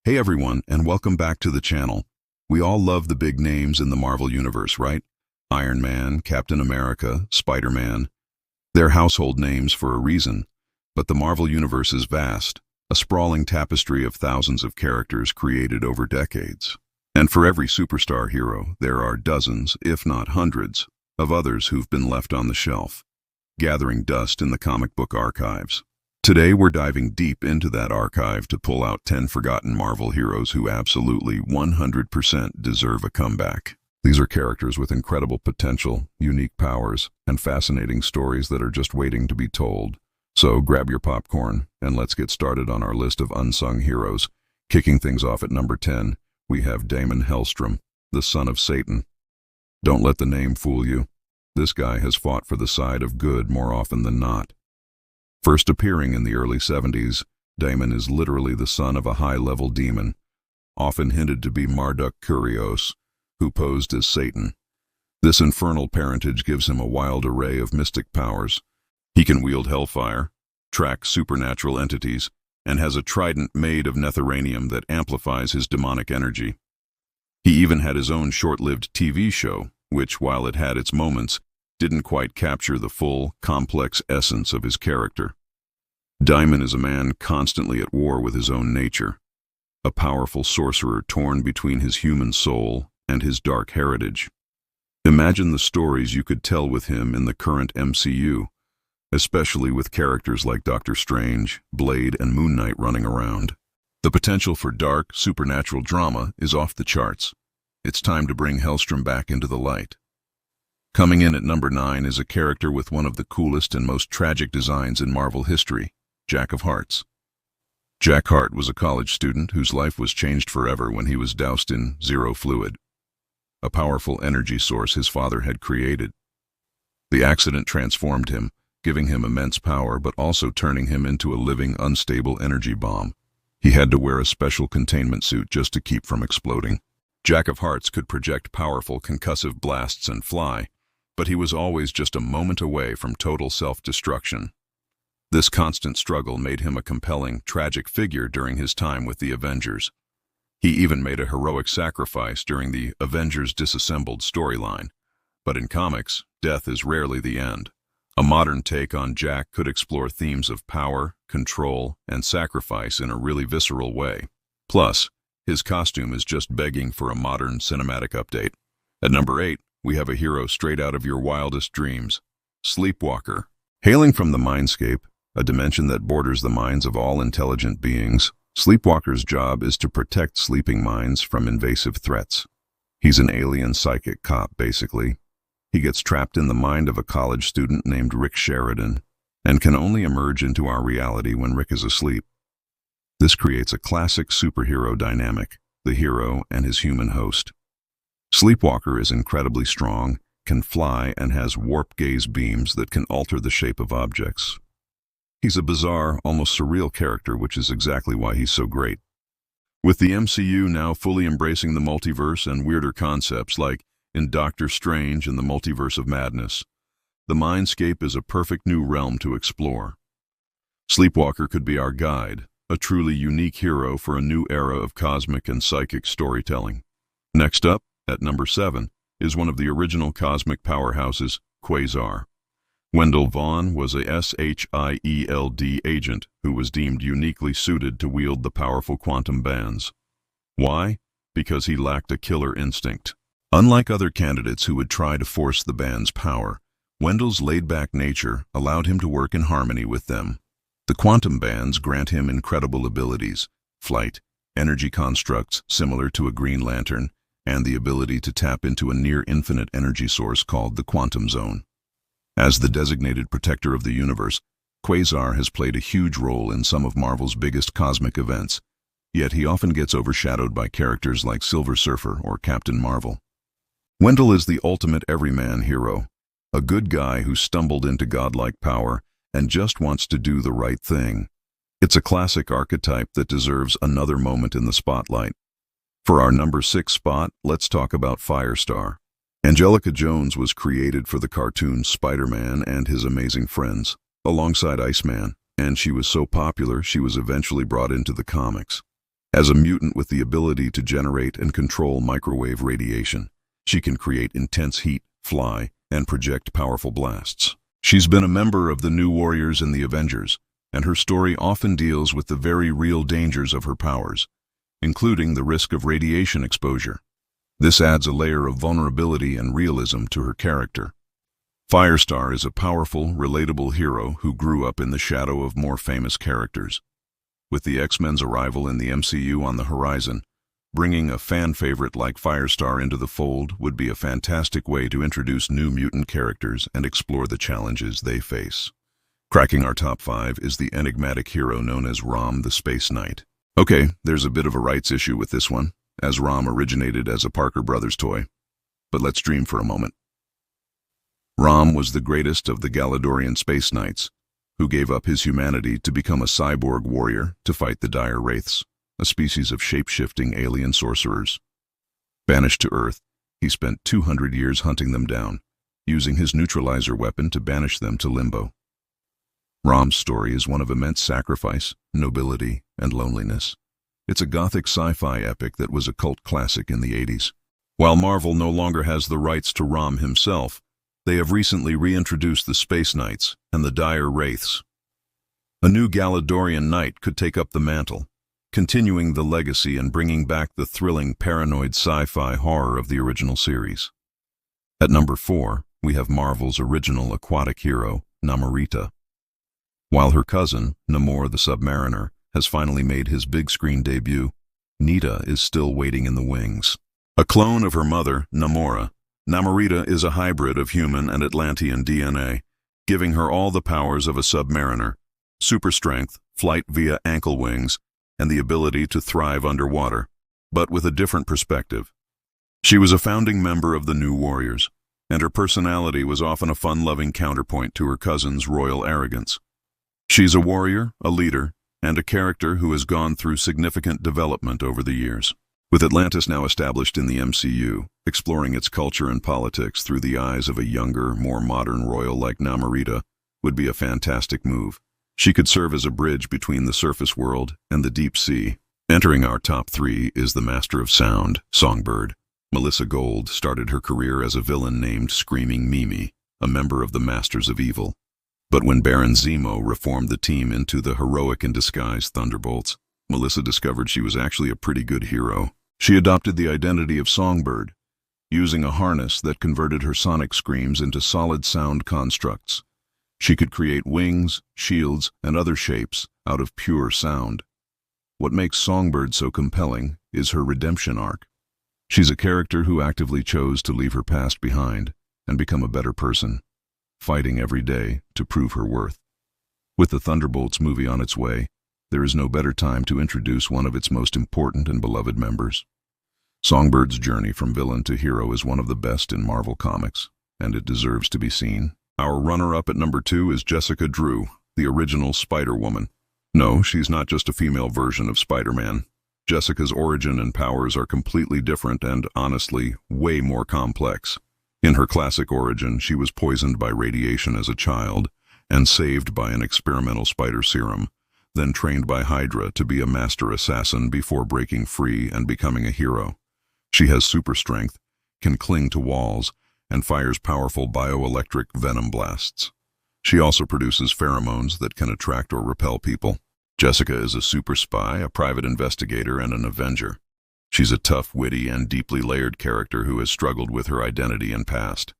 Hey everyone, and welcome back to the channel. We all love the big names in the Marvel Universe, right? Iron Man, Captain America, Spider-Man. They're household names for a reason, but the Marvel Universe is vast, a sprawling tapestry of thousands of characters created over decades. And for every superstar hero, there are dozens, if not hundreds, of others who've been left on the shelf, gathering dust in the comic book archives. Today we're diving deep into that archive to pull out 10 forgotten Marvel heroes who absolutely 100% deserve a comeback. These are characters with incredible potential, unique powers, and fascinating stories that are just waiting to be told. So grab your popcorn and let's get started on our list of unsung heroes. Kicking things off at number 10, we have Daimon Hellstrom, the son of Satan. Don't let the name fool you. This guy has fought for the side of good more often than not. First appearing in the early 70s, Daimon is literally the son of a high-level demon, often hinted to be Marduk-Kurios, who posed as Satan. This infernal parentage gives him a wild array of mystic powers. He can wield hellfire, track supernatural entities, and has a trident made of netheranium that amplifies his demonic energy. He even had his own short-lived TV show, which, while it had its moments, didn't quite capture the full, complex essence of his character. Daimon is a man constantly at war with his own nature, a powerful sorcerer torn between his human soul and his dark heritage. Imagine the stories you could tell with him in the current MCU, especially with characters like Doctor Strange, Blade, and Moon Knight running around. The potential for dark, supernatural drama is off the charts. It's time to bring Hellstrom back into the light. Coming in at number 9 is a character with one of the coolest and most tragic designs in Marvel history, Jack of Hearts. Jack Hart was a college student whose life was changed forever when he was doused in Zero Fluid, a powerful energy source his father had created. The accident transformed him, giving him immense power but also turning him into a living, unstable energy bomb. He had to wear a special containment suit just to keep from exploding. Jack of Hearts could project powerful concussive blasts and fly, but he was always just a moment away from total self-destruction. This constant struggle made him a compelling, tragic figure during his time with the Avengers. He even made a heroic sacrifice during the Avengers Disassembled storyline. But in comics, death is rarely the end. A modern take on Jack could explore themes of power, control, and sacrifice in a really visceral way. Plus, his costume is just begging for a modern cinematic update. At number 8, we have a hero straight out of your wildest dreams, Sleepwalker. Hailing from the mindscape, a dimension that borders the minds of all intelligent beings, Sleepwalker's job is to protect sleeping minds from invasive threats. He's an alien psychic cop, basically. He gets trapped in the mind of a college student named Rick Sheridan, and can only emerge into our reality when Rick is asleep. This creates a classic superhero dynamic, the hero and his human host. Sleepwalker is incredibly strong, can fly, and has warp gaze beams that can alter the shape of objects. He's a bizarre, almost surreal character, which is exactly why he's so great. With the MCU now fully embracing the multiverse and weirder concepts like in Doctor Strange and the Multiverse of Madness, the mindscape is a perfect new realm to explore. Sleepwalker could be our guide, a truly unique hero for a new era of cosmic and psychic storytelling. Next up, at number 7, is one of the original cosmic powerhouses, Quasar. Wendell Vaughn was a SHIELD agent who was deemed uniquely suited to wield the powerful quantum bands. Why? Because he lacked a killer instinct. Unlike other candidates who would try to force the band's power, Wendell's laid-back nature allowed him to work in harmony with them. The quantum bands grant him incredible abilities, flight, energy constructs similar to a Green Lantern, and the ability to tap into a near-infinite energy source called the quantum zone. As the designated protector of the universe, Quasar has played a huge role in some of Marvel's biggest cosmic events, yet he often gets overshadowed by characters like Silver Surfer or Captain Marvel. Wendell is the ultimate everyman hero, a good guy who stumbled into godlike power and just wants to do the right thing. It's a classic archetype that deserves another moment in the spotlight. For our number 6 spot, let's talk about Firestar. Angelica Jones was created for the cartoon Spider-Man and His Amazing Friends, alongside Iceman, and she was so popular she was eventually brought into the comics. As a mutant with the ability to generate and control microwave radiation, she can create intense heat, fly, and project powerful blasts. She's been a member of the New Warriors and the Avengers, and her story often deals with the very real dangers of her powers, including the risk of radiation exposure. This adds a layer of vulnerability and realism to her character. Firestar is a powerful, relatable hero who grew up in the shadow of more famous characters. With the X-Men's arrival in the MCU on the horizon, bringing a fan favorite like Firestar into the fold would be a fantastic way to introduce new mutant characters and explore the challenges they face. Cracking our top 5 is the enigmatic hero known as Rom the Space Knight. Okay, there's a bit of a rights issue with this one, as Rom originated as a Parker Brothers toy. But let's dream for a moment. Rom was the greatest of the Galadorian Space Knights, who gave up his humanity to become a cyborg warrior to fight the Dire Wraiths, a species of shape-shifting alien sorcerers. Banished to Earth, he spent 200 years hunting them down, using his neutralizer weapon to banish them to Limbo. Rom's story is one of immense sacrifice, nobility, and loneliness. It's a gothic sci-fi epic that was a cult classic in the 80s. While Marvel no longer has the rights to Rom himself, they have recently reintroduced the Space Knights and the Dire Wraiths. A new Galadorian knight could take up the mantle, continuing the legacy and bringing back the thrilling paranoid sci-fi horror of the original series. At number 4, we have Marvel's original aquatic hero, Namorita. While her cousin, Namor the Submariner, has finally made his big-screen debut, Nita is still waiting in the wings. A clone of her mother, Namora, Namorita is a hybrid of human and Atlantean DNA, giving her all the powers of a submariner, super strength, flight via ankle wings, and the ability to thrive underwater, but with a different perspective. She was a founding member of the New Warriors, and her personality was often a fun-loving counterpoint to her cousin's royal arrogance. She's a warrior, a leader, and a character who has gone through significant development over the years. With Atlantis now established in the MCU, exploring its culture and politics through the eyes of a younger, more modern royal like Namorita would be a fantastic move. She could serve as a bridge between the surface world and the deep sea. Entering our top 3 is the Master of Sound, Songbird. Melissa Gold started her career as a villain named Screaming Mimi, a member of the Masters of Evil. But when Baron Zemo reformed the team into the heroic-in-disguise Thunderbolts, Melissa discovered she was actually a pretty good hero. She adopted the identity of Songbird, using a harness that converted her sonic screams into solid sound constructs. She could create wings, shields, and other shapes out of pure sound. What makes Songbird so compelling is her redemption arc. She's a character who actively chose to leave her past behind and become a better person, fighting every day to prove her worth. With the Thunderbolts movie on its way, there is no better time to introduce one of its most important and beloved members. Songbird's journey from villain to hero is one of the best in Marvel Comics, and it deserves to be seen. Our runner-up at number 2 is Jessica Drew, the original Spider-Woman. No, she's not just a female version of Spider-Man. Jessica's origin and powers are completely different and, honestly, way more complex. In her classic origin, she was poisoned by radiation as a child and saved by an experimental spider serum, then trained by Hydra to be a master assassin before breaking free and becoming a hero. She has super strength, can cling to walls, and fires powerful bioelectric venom blasts. She also produces pheromones that can attract or repel people. Jessica is a super spy, a private investigator, and an Avenger. She's a tough, witty, and deeply layered character who has struggled with her identity and past.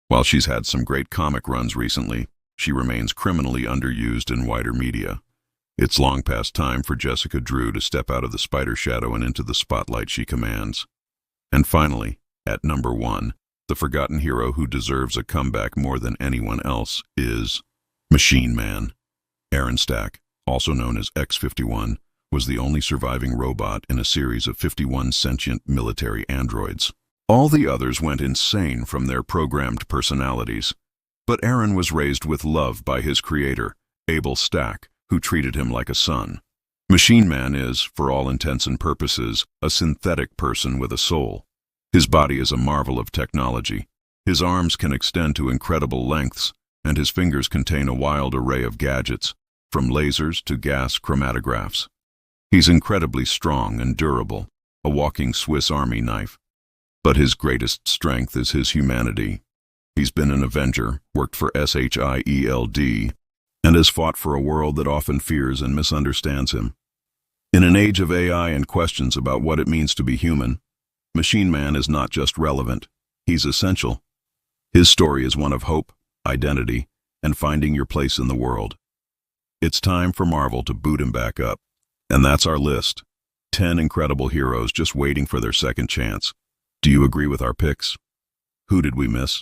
While she's had some great comic runs recently, she remains criminally underused in wider media. It's long past time for Jessica Drew to step out of the spider shadow and into the spotlight she commands. And finally, at number 1, the forgotten hero who deserves a comeback more than anyone else is Machine Man. Aaron Stack, also known as X-51, was the only surviving robot in a series of 51 sentient military androids. All the others went insane from their programmed personalities, but Aaron was raised with love by his creator, Abel Stack, who treated him like a son. Machine Man is, for all intents and purposes, a synthetic person with a soul. His body is a marvel of technology. His arms can extend to incredible lengths, and his fingers contain a wild array of gadgets, from lasers to gas chromatographs. He's incredibly strong and durable, a walking Swiss Army knife. But his greatest strength is his humanity. He's been an Avenger, worked for SHIELD, and has fought for a world that often fears and misunderstands him. In an age of AI and questions about what it means to be human, Machine Man is not just relevant, he's essential. His story is one of hope, identity, and finding your place in the world. It's time for Marvel to boot him back up. And that's our list. 10 incredible heroes just waiting for their second chance. Do you agree with our picks? Who did we miss?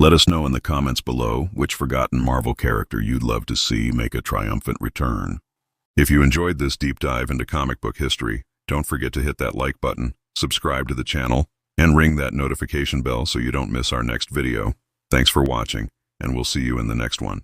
Let us know in the comments below which forgotten Marvel character you'd love to see make a triumphant return. If you enjoyed this deep dive into comic book history, don't forget to hit that like button, subscribe to the channel, and ring that notification bell so you don't miss our next video. Thanks for watching, and we'll see you in the next one.